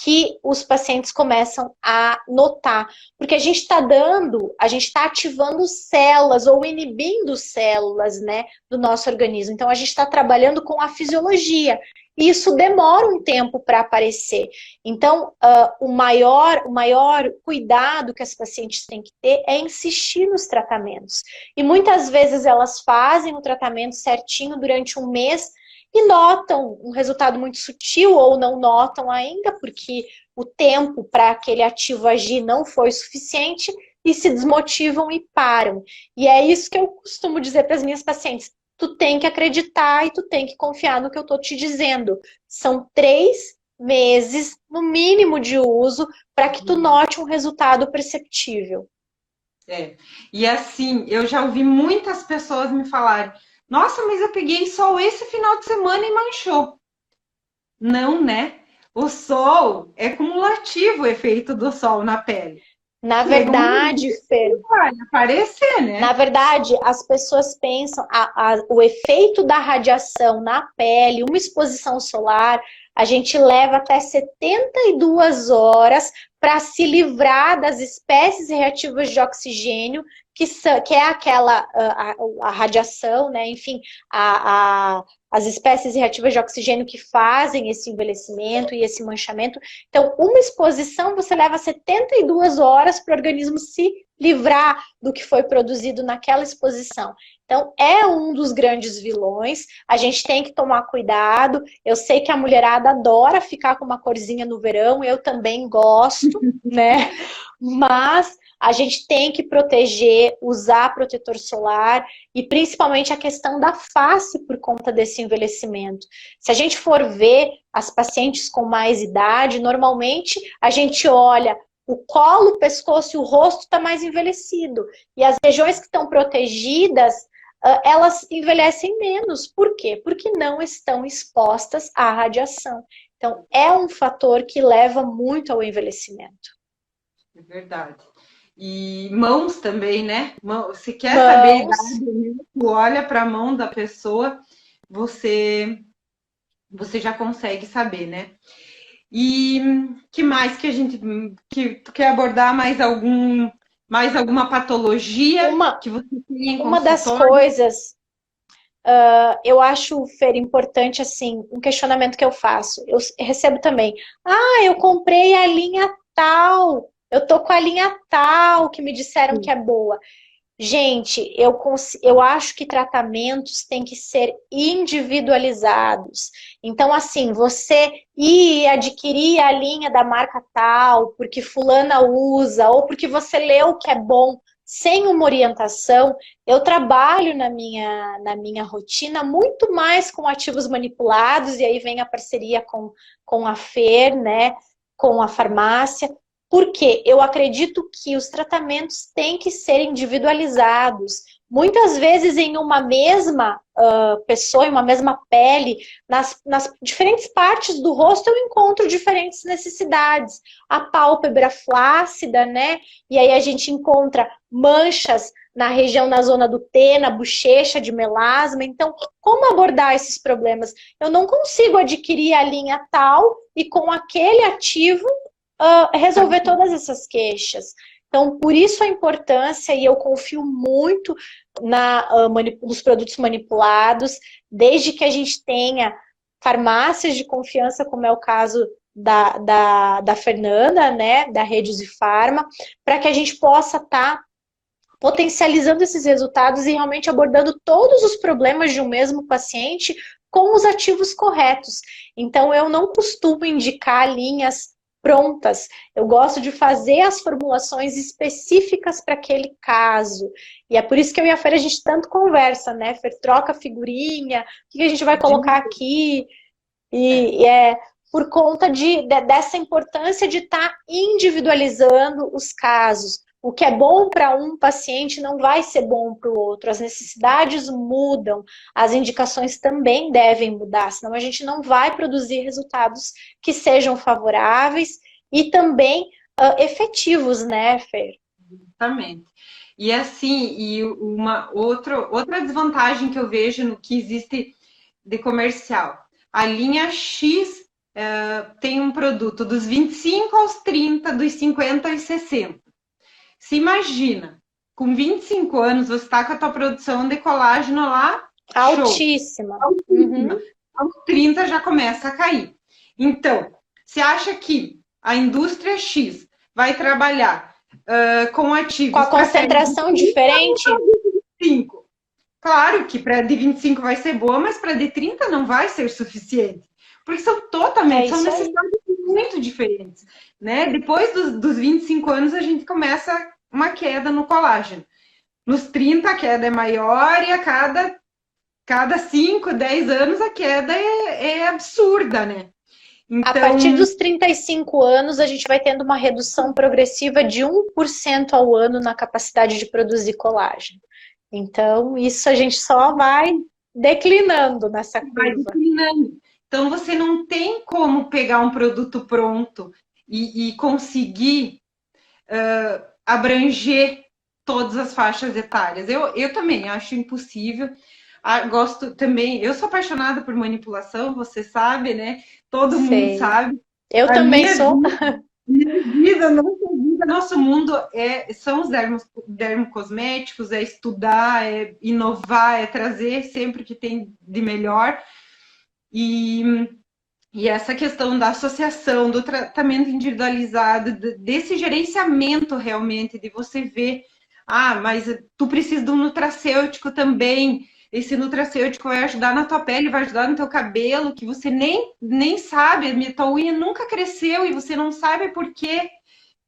Speaker 2: que os pacientes começam a notar. Porque a gente está ativando células ou inibindo células, né, do nosso organismo. Então, a gente está trabalhando com a fisiologia. E isso demora um tempo para aparecer. Então, o maior cuidado que as pacientes têm que ter é insistir nos tratamentos. E muitas vezes elas fazem o tratamento certinho durante um mês e notam um resultado muito sutil ou não notam ainda, porque o tempo para aquele ativo agir não foi suficiente e se desmotivam e param. E é isso que eu costumo dizer para as minhas pacientes. Tu tem que acreditar e tu tem que confiar no que eu estou te dizendo. São 3 meses, no mínimo, de uso para que tu note um resultado perceptível.
Speaker 1: E assim, eu já ouvi muitas pessoas me falarem: nossa, mas eu peguei sol esse final de semana e manchou. Não, né? O sol é cumulativo, o efeito do sol na pele.
Speaker 2: Na verdade, Fer,
Speaker 1: vai aparecer, né?
Speaker 2: Na verdade, as pessoas pensam o efeito da radiação na pele, uma exposição solar, a gente leva até 72 horas para se livrar das espécies reativas de oxigênio, que é aquela a radiação, né? Enfim, as espécies reativas de oxigênio que fazem esse envelhecimento e esse manchamento. Então, uma exposição você leva 72 horas para o organismo se livrar do que foi produzido naquela exposição. Então, é um dos grandes vilões, a gente tem que tomar cuidado. Eu sei que a mulherada adora ficar com uma corzinha no verão, eu também gosto, né? Mas a gente tem que proteger, usar protetor solar e principalmente a questão da face por conta desse envelhecimento. Se a gente for ver as pacientes com mais idade, normalmente a gente olha o colo, o pescoço e o rosto está mais envelhecido. E as regiões que estão protegidas, elas envelhecem menos. Por quê? Porque não estão expostas à radiação. Então, é um fator que leva muito ao envelhecimento.
Speaker 1: É verdade. E mãos também, né? Se quer saber a
Speaker 2: Mãos,
Speaker 1: idade, tu olha para a mão da pessoa, você já consegue saber, né? E que mais que a gente que tu quer abordar mais alguma patologia que você tem em
Speaker 2: uma das
Speaker 1: consultório?
Speaker 2: coisas, eu acho, Fer, importante, assim, um questionamento que eu faço. Eu recebo também, eu comprei a linha tal, eu tô com a linha tal, que me disseram que é boa. Gente, eu acho que tratamentos têm que ser individualizados. Então, assim, você ir adquirir a linha da marca tal, porque fulana usa, ou porque você leu que é bom, sem uma orientação, eu trabalho na minha rotina muito mais com ativos manipulados, e aí vem a parceria com a FER, né, com a farmácia, porque eu acredito que os tratamentos têm que ser individualizados. Muitas vezes em uma mesma pessoa, em uma mesma pele, nas diferentes partes do rosto eu encontro diferentes necessidades. A pálpebra flácida, né? E aí a gente encontra manchas na região, na zona do T, na bochecha de melasma. Então, como abordar esses problemas? Eu não consigo adquirir a linha tal e com aquele ativo resolver todas essas queixas. Então, por isso a importância, e eu confio muito nos produtos manipulados, desde que a gente tenha farmácias de confiança, como é o caso da Fernanda, né, da Rede Usifarma, para que a gente possa estar potencializando esses resultados e realmente abordando todos os problemas de um mesmo paciente com os ativos corretos. Então, eu não costumo indicar linhas prontas. Eu gosto de fazer as formulações específicas para aquele caso. E é por isso que eu e a Fer, a gente tanto conversa, né? Fer, troca figurinha, o que a gente vai colocar aqui. E é por conta dessa importância de estar individualizando os casos. O que é bom para um paciente não vai ser bom para o outro. As necessidades mudam, as indicações também devem mudar, senão a gente não vai produzir resultados que sejam favoráveis e também efetivos, né, Fer?
Speaker 1: Exatamente. E assim, uma outra desvantagem que eu vejo no que existe de comercial. A linha X tem um produto dos 25 aos 30, dos 50 aos 60. Se imagina, com 25 anos, você está com a tua produção de colágeno lá,
Speaker 2: altíssima.
Speaker 1: Altíssima. Uhum. Aos 30 já começa a cair. Então, você acha que a indústria X vai trabalhar com ativos...
Speaker 2: Com a concentração diferente?
Speaker 1: 25. Claro que para de 25 vai ser boa, mas para de 30 não vai ser suficiente. Porque são são necessidades muito diferentes, né? Depois dos 25 anos, a gente começa uma queda no colágeno. Nos 30, a queda é maior e a cada 5, 10 anos, a queda é absurda, né?
Speaker 2: Então, a partir dos 35 anos, a gente vai tendo uma redução progressiva de 1% ao ano na capacidade de produzir colágeno. Então, isso a gente só vai declinando nessa curva. Vai declinando.
Speaker 1: Então, você não tem como pegar um produto pronto e conseguir abranger todas as faixas etárias. Eu também acho impossível. Gosto também, eu sou apaixonada por manipulação, você sabe, né? Todo mundo sabe.
Speaker 2: Eu também sou.
Speaker 1: Minha vida, nosso mundo são os dermocosméticos, é estudar, é inovar, é trazer sempre o que tem de melhor. E essa questão da associação, do tratamento individualizado, desse gerenciamento realmente, de você ver, mas tu precisa de um nutracêutico também, esse nutracêutico vai ajudar na tua pele, vai ajudar no teu cabelo, que você nem sabe, a tua unha nunca cresceu e você não sabe por quê.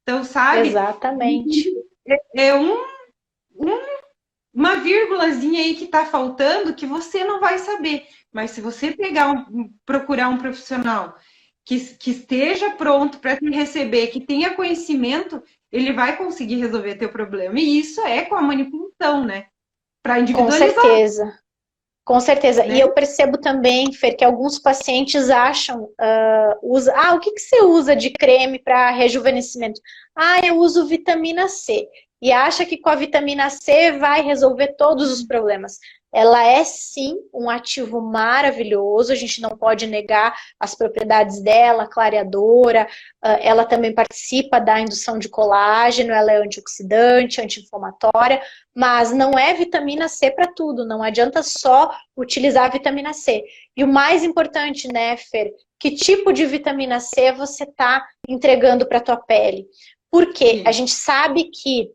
Speaker 1: Então, sabe?
Speaker 2: Exatamente.
Speaker 1: é uma vírgulazinha aí que está faltando que você não vai saber. Mas se você procurar um profissional que esteja pronto para te receber, que tenha conhecimento, ele vai conseguir resolver teu problema. E isso é com a manipulação, né? Para
Speaker 2: Com
Speaker 1: individualizar,
Speaker 2: certeza. Com certeza. E
Speaker 1: né?
Speaker 2: eu percebo também, Fer, que alguns pacientes acham, o que você usa de creme para rejuvenescimento? Ah, eu uso vitamina C. E acha que com a vitamina C vai resolver todos os problemas. Ela é sim um ativo maravilhoso, a gente não pode negar as propriedades dela, clareadora, ela também participa da indução de colágeno, ela é antioxidante, anti-inflamatória, mas não é vitamina C para tudo, não adianta só utilizar a vitamina C. E o mais importante, né, Fer, que tipo de vitamina C você está entregando para a tua pele? Porque a
Speaker 1: Sim.
Speaker 2: gente sabe que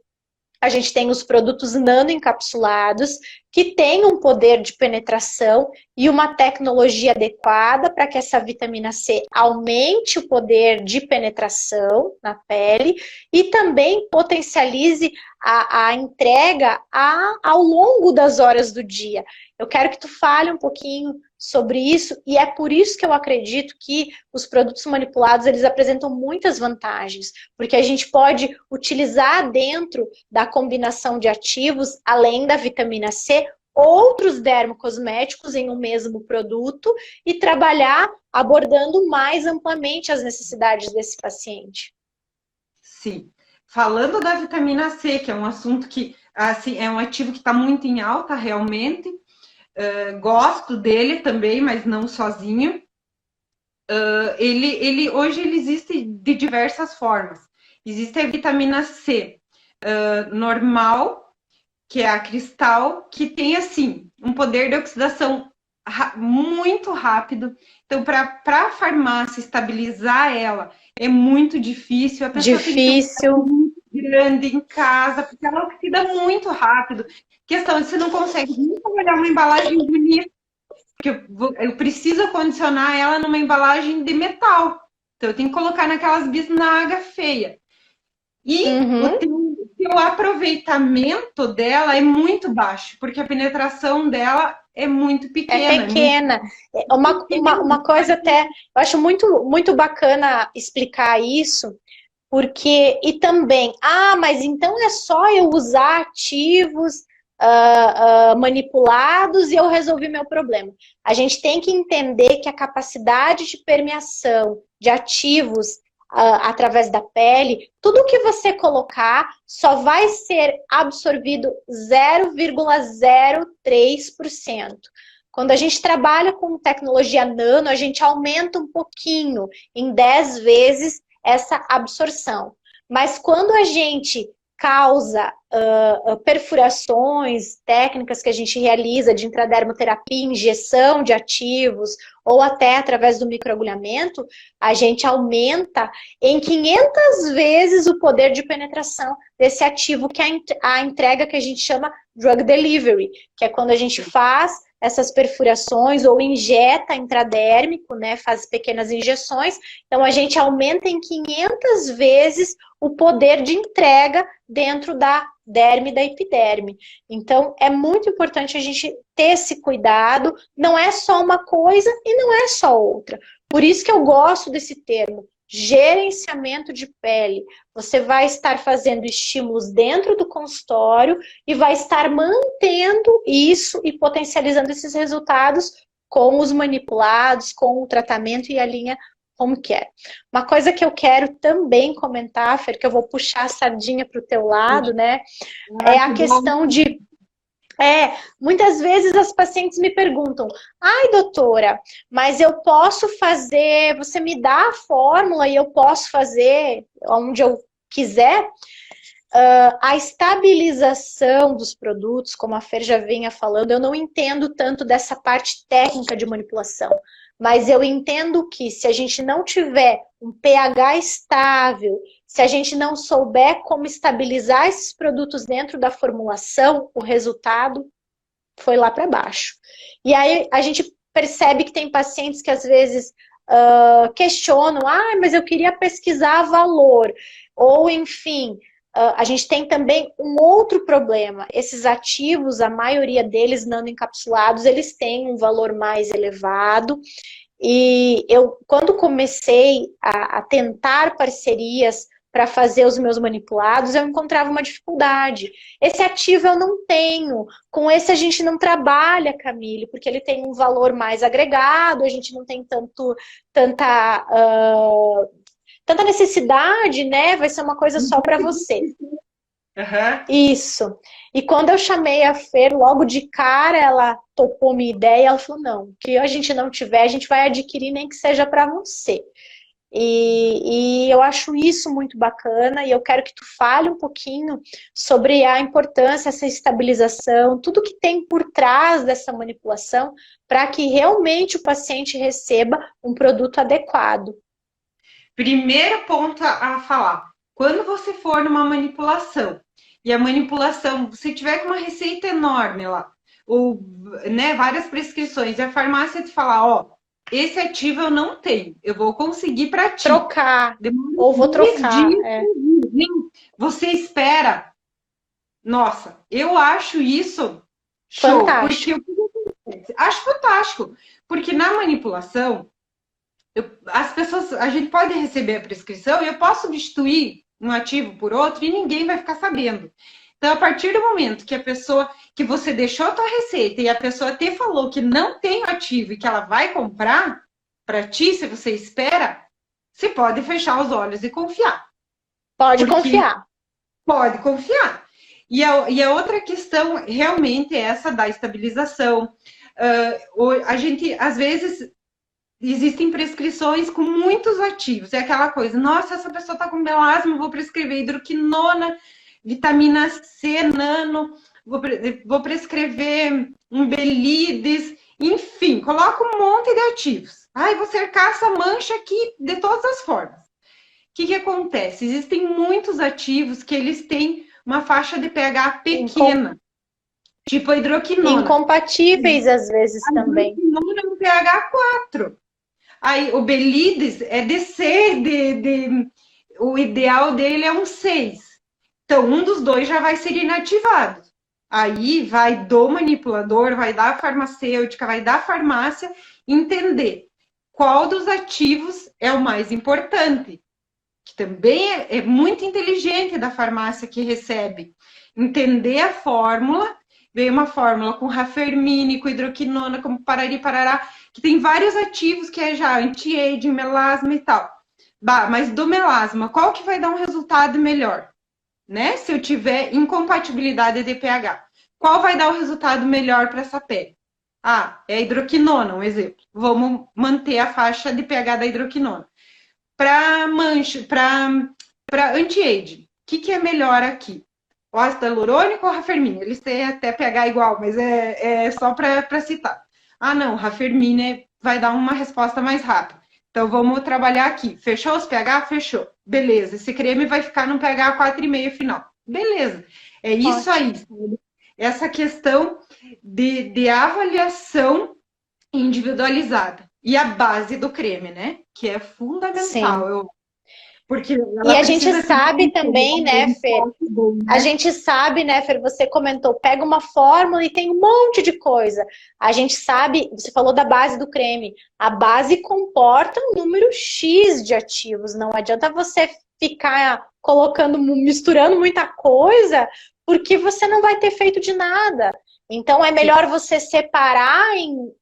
Speaker 2: a gente tem os produtos nanoencapsulados, que têm um poder de penetração e uma tecnologia adequada para que essa vitamina C aumente o poder de penetração na pele e também potencialize a entrega ao longo das horas do dia. Eu quero que tu fale um pouquinho sobre isso, e é por isso que eu acredito que os produtos manipulados, eles apresentam muitas vantagens, porque a gente pode utilizar dentro da combinação de ativos, além da vitamina C, outros dermocosméticos em um mesmo produto e trabalhar abordando mais amplamente as necessidades desse paciente.
Speaker 1: Sim. Falando da vitamina C, que é um assunto que assim, é um ativo que está muito em alta realmente. Gosto dele também, mas não sozinho. Hoje ele existe de diversas formas. Existe a vitamina C normal, que é a cristal, que tem assim um poder de oxidação muito rápido. Então, para a farmácia estabilizar ela, é muito difícil. A pessoa tem que ter um
Speaker 2: Difícil.
Speaker 1: muito grande em casa, porque ela oxida muito rápido. Questão, você não consegue nem trabalhar uma embalagem bonita, porque eu preciso condicionar ela numa embalagem de metal. Então, eu tenho que colocar naquelas bisnagas feias. E
Speaker 2: Uhum.
Speaker 1: o aproveitamento dela é muito baixo, porque a penetração dela é muito
Speaker 2: É
Speaker 1: pequena. É muito
Speaker 2: pequena. Uma coisa até, eu acho muito, muito bacana explicar isso, porque, e também, mas então é só eu usar ativos manipulados e eu resolvi meu problema. A gente tem que entender que a capacidade de permeação de ativos através da pele, tudo que você colocar só vai ser absorvido 0,03%. Quando a gente trabalha com tecnologia nano, a gente aumenta um pouquinho, em 10 vezes, essa absorção. Mas quando a gente causa perfurações, técnicas que a gente realiza de intradermoterapia, injeção de ativos, ou até através do microagulhamento, a gente aumenta em 500 vezes o poder de penetração desse ativo, que é a entrega que a gente chama drug delivery, que é quando a gente faz essas perfurações ou injeta intradérmico, né, faz pequenas injeções, então a gente aumenta em 500 vezes o poder de entrega dentro da derme e da epiderme. Então é muito importante a gente ter esse cuidado, não é só uma coisa e não é só outra. Por isso que eu gosto desse termo, gerenciamento de pele. Você vai estar fazendo estímulos dentro do consultório e vai estar mantendo isso e potencializando esses resultados com os manipulados, com o tratamento e a linha home care. Uma coisa que eu quero também comentar, Fer, que eu vou puxar a sardinha para o teu lado, né? É a questão de muitas vezes as pacientes me perguntam, ai doutora, mas eu posso fazer, você me dá a fórmula e eu posso fazer onde eu quiser? A estabilização dos produtos, como a Fer já vinha falando, eu não entendo tanto dessa parte técnica de manipulação, mas eu entendo que se a gente não tiver um pH estável, se a gente não souber como estabilizar esses produtos dentro da formulação, o resultado foi lá para baixo. E aí a gente percebe que tem pacientes que às vezes questionam, mas eu queria pesquisar valor, ou enfim, a gente tem também um outro problema. Esses ativos, a maioria deles nanoencapsulados, eles têm um valor mais elevado. E eu, quando comecei a tentar parcerias para fazer os meus manipulados, eu encontrava uma dificuldade. Esse ativo eu não tenho, com esse a gente não trabalha, Camille, porque ele tem um valor mais agregado, a gente não tem tanta, tanta necessidade, né? Vai ser uma coisa só para você.
Speaker 1: Uhum.
Speaker 2: Isso. E quando eu chamei a Fer, logo de cara ela topou minha ideia, ela falou, não, o que a gente não tiver, a gente vai adquirir, nem que seja para você. E eu acho isso muito bacana, e eu quero que tu fale um pouquinho sobre a importância, essa estabilização, tudo que tem por trás dessa manipulação, para que realmente o paciente receba um produto adequado.
Speaker 1: Primeiro ponto a falar, quando você for numa manipulação, e a manipulação, você tiver com uma receita enorme lá, ou né, várias prescrições, e a farmácia te falar, ó, esse ativo eu não tenho, eu vou conseguir para ti.
Speaker 2: Trocar, ou vou trocar.
Speaker 1: Você espera. Nossa, eu acho isso show.
Speaker 2: Fantástico.
Speaker 1: Porque acho fantástico, porque na manipulação, as pessoas, a gente pode receber a prescrição e eu posso substituir um ativo por outro e ninguém vai ficar sabendo. Então, a partir do momento que a pessoa, que você deixou a tua receita e a pessoa te falou que não tem o ativo e que ela vai comprar para ti, se você espera, você pode fechar os olhos e confiar.
Speaker 2: Pode confiar.
Speaker 1: Pode confiar. E a outra questão realmente é essa da estabilização. A gente, às vezes, existem prescrições com muitos ativos. É aquela coisa, nossa, essa pessoa está com melasma, vou prescrever hidroquinona, vitamina C, nano, vou prescrever um Belides, enfim, coloca um monte de ativos. Ai, vou cercar essa mancha aqui de todas as formas. O que acontece? Existem muitos ativos que eles têm uma faixa de pH pequena, tipo a hidroquinona.
Speaker 2: Incompatíveis, às vezes, também.
Speaker 1: A hidroquinona é um pH 4. Aí, o Belides é de C, o ideal dele é um 6. Então, um dos dois já vai ser inativado. Aí vai do manipulador, vai da farmacêutica, vai da farmácia entender qual dos ativos é o mais importante. Que também é muito inteligente da farmácia que recebe. Entender a fórmula, veio uma fórmula com rafermine, com hidroquinona, com parari, parará, que tem vários ativos que é já anti-aging, melasma e tal. Bah, mas do melasma, qual que vai dar um resultado melhor? Né? Se eu tiver incompatibilidade de pH. Qual vai dar o resultado melhor para essa pele? Ah, é a hidroquinona, um exemplo. Vamos manter a faixa de pH da hidroquinona. Para mancha, para anti-aging, o que é melhor aqui? O ácido hialurônico ou a rafermina? Eles têm até pH igual, mas é só para citar. Ah, não, rafermina vai dar uma resposta mais rápida. Então, vamos trabalhar aqui. Fechou os pH? Fechou. Beleza, esse creme vai ficar no pH 4,5 final. Beleza. É isso aí. Essa questão de avaliação individualizada. E a base do creme, né? Que é fundamental. Porque
Speaker 2: e a gente sabe também, né, Fer? A gente sabe, né, Fer? Você comentou, pega uma fórmula e tem um monte de coisa. A gente sabe, você falou da base do creme. A base comporta um número X de ativos. Não adianta você ficar colocando, misturando muita coisa, porque você não vai ter feito de nada. Então, é melhor você separar em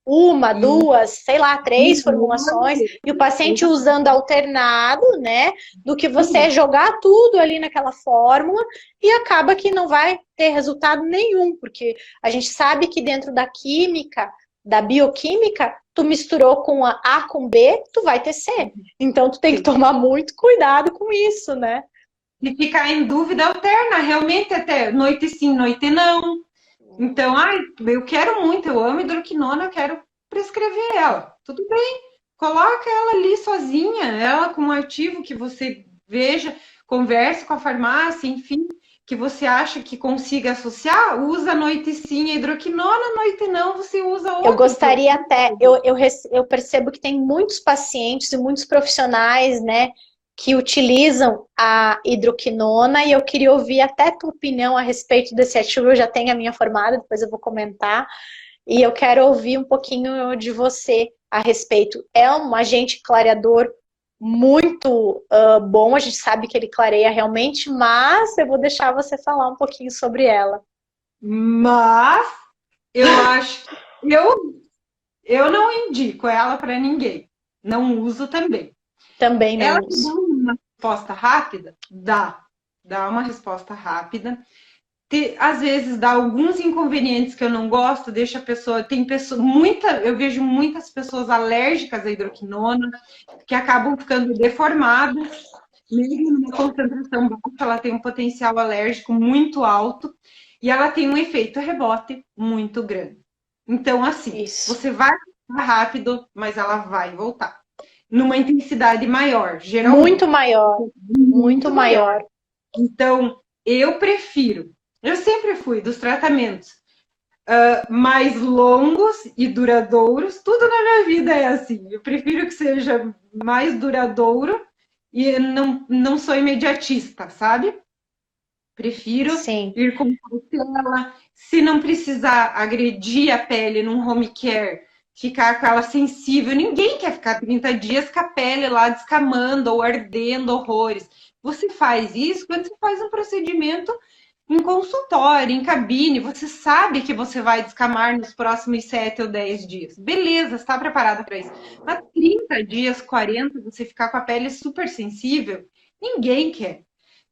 Speaker 2: uma, duas, sei lá, 3 formulações, e o paciente usando alternado, né, do que você jogar tudo ali naquela fórmula e acaba que não vai ter resultado nenhum, porque a gente sabe que dentro da química, da bioquímica, tu misturou com A com B, tu vai ter C. Então, tu tem que tomar muito cuidado com isso, né?
Speaker 1: E ficar em dúvida alterna, realmente até noite sim, noite não. Então, eu quero muito, eu amo hidroquinona, eu quero prescrever ela. Tudo bem, coloca ela ali sozinha, ela com um ativo que você veja, converse com a farmácia, enfim, que você acha que consiga associar, usa noite sim a hidroquinona, noite não, você usa outra.
Speaker 2: Eu gostaria até, eu percebo que tem muitos pacientes e muitos profissionais, né, que utilizam a hidroquinona e eu queria ouvir até tua opinião a respeito desse ativo. Eu já tenho a minha formada, depois eu vou comentar. E eu quero ouvir um pouquinho de você a respeito. É um agente clareador muito bom, a gente sabe que ele clareia realmente, mas eu vou deixar você falar um pouquinho sobre ela.
Speaker 1: Mas eu acho que eu não indico ela para ninguém. Não uso também.
Speaker 2: Também
Speaker 1: Ela
Speaker 2: não
Speaker 1: dá
Speaker 2: uso.
Speaker 1: uma resposta rápida? Dá uma resposta rápida. Às vezes dá alguns inconvenientes que eu não gosto, deixa a pessoa. Eu vejo muitas pessoas alérgicas à hidroquinona que acabam ficando deformadas, mesmo numa concentração baixa, ela tem um potencial alérgico muito alto e ela tem um efeito rebote muito grande. Então, assim,
Speaker 2: Isso.
Speaker 1: você vai rápido, mas ela vai voltar. Numa intensidade maior, geralmente.
Speaker 2: Muito maior. Muito maior.
Speaker 1: Então, eu sempre fui dos tratamentos mais longos e duradouros. Tudo na minha vida é assim. Eu prefiro que seja mais duradouro e não sou imediatista, sabe? Prefiro
Speaker 2: Sim.
Speaker 1: ir com cautela. Se não precisar agredir a pele num home care, ficar com ela sensível. Ninguém quer ficar 30 dias com a pele lá descamando ou ardendo horrores. Você faz isso quando você faz um procedimento em consultório, em cabine, você sabe que você vai descamar nos próximos 7 ou 10 dias. Beleza, está preparada para isso. Mas 30 dias, 40, você ficar com a pele super sensível, ninguém quer.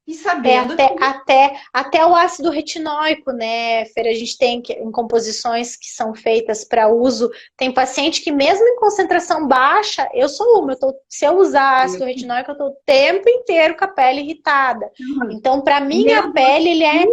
Speaker 1: E sabendo
Speaker 2: até o ácido retinóico, né, Fer? A gente tem em composições que são feitas para uso. Tem paciente que, mesmo em concentração baixa, eu sou uma. Se eu usar ácido retinóico, eu estou o tempo inteiro com a pele irritada. Então, para minha pele, ele é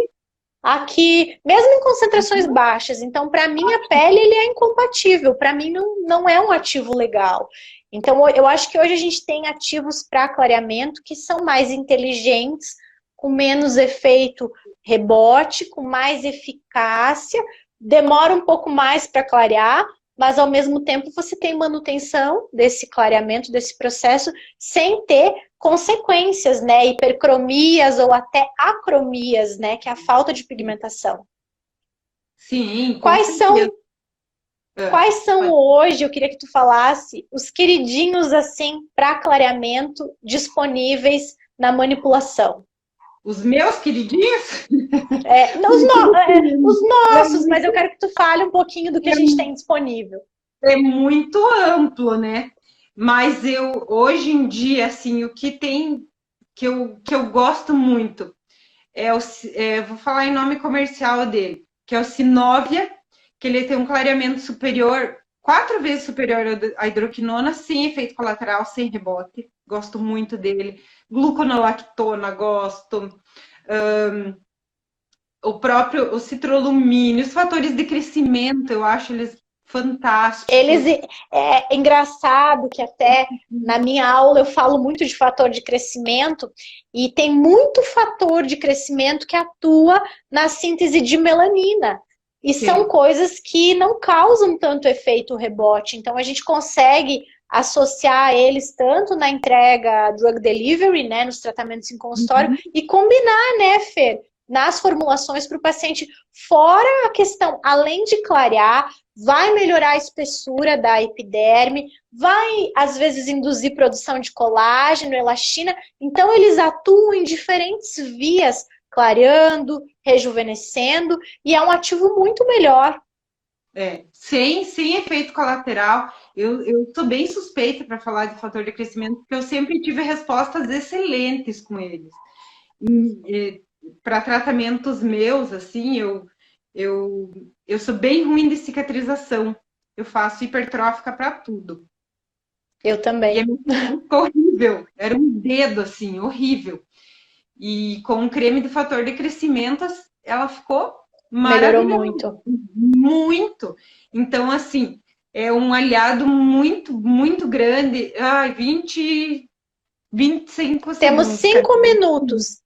Speaker 2: aqui, mesmo em concentrações baixas. Então, para minha pele, ele é incompatível. Para mim, não é um ativo legal. Então, eu acho que hoje a gente tem ativos para clareamento que são mais inteligentes, com menos efeito rebote, com mais eficácia, demora um pouco mais para clarear, mas ao mesmo tempo você tem manutenção desse clareamento, desse processo, sem ter consequências, né? Hipercromias ou até acromias, né? Que é a falta de pigmentação.
Speaker 1: Sim,
Speaker 2: Quais são hoje, eu queria que tu falasse, os queridinhos assim para clareamento disponíveis na manipulação?
Speaker 1: Os meus queridinhos?
Speaker 2: Os nossos, mas eu quero que tu fale um pouquinho do que a gente tem disponível.
Speaker 1: É muito amplo, né? Mas hoje em dia, assim, o que tem que eu gosto muito vou falar em nome comercial dele, que é o Sinovia, que ele tem um clareamento superior, 4 vezes superior à hidroquinona, sem efeito colateral, sem rebote. Gosto muito dele. Gluconolactona, gosto. O citrolumínio, os fatores de crescimento, eu acho eles fantásticos.
Speaker 2: É engraçado que até na minha aula eu falo muito de fator de crescimento e tem muito fator de crescimento que atua na síntese de melanina. E são coisas que não causam tanto efeito rebote. Então a gente consegue associar eles tanto na entrega drug delivery, né, nos tratamentos em consultório, e combinar, né, Fer, nas formulações para o paciente, fora a questão, além de clarear, vai melhorar a espessura da epiderme, vai, às vezes, induzir produção de colágeno, elastina. Então, eles atuam em diferentes vias, clareando, rejuvenescendo, e é um ativo muito melhor.
Speaker 1: Sem efeito colateral. Eu sou bem suspeita para falar de fator de crescimento, porque eu sempre tive respostas excelentes com eles. Para tratamentos meus, assim, eu sou bem ruim de cicatrização. Eu faço hipertrófica para tudo.
Speaker 2: Eu também.
Speaker 1: E a minha ficou horrível. Era um dedo, assim, horrível. E com o creme de fator de crescimento, ela ficou maravilhosa.
Speaker 2: Melhorou muito.
Speaker 1: Muito. Então, assim, é um aliado muito, muito grande. 25 segundos.
Speaker 2: Temos 5 minutos.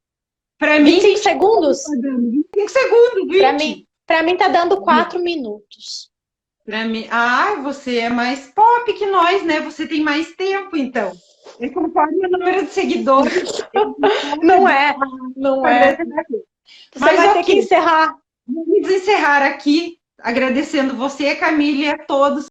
Speaker 1: Para mim,
Speaker 2: 25 segundos?
Speaker 1: 25 segundos, 20.
Speaker 2: Para mim tá dando 4 minutos.
Speaker 1: Para mim, você é mais pop que nós, né? Você tem mais tempo, então. E conforme o número de seguidores,
Speaker 2: Não é, não é. Você
Speaker 1: Mas,
Speaker 2: vai ter que encerrar.
Speaker 1: Vamos encerrar aqui, agradecendo você, Camila, e a todos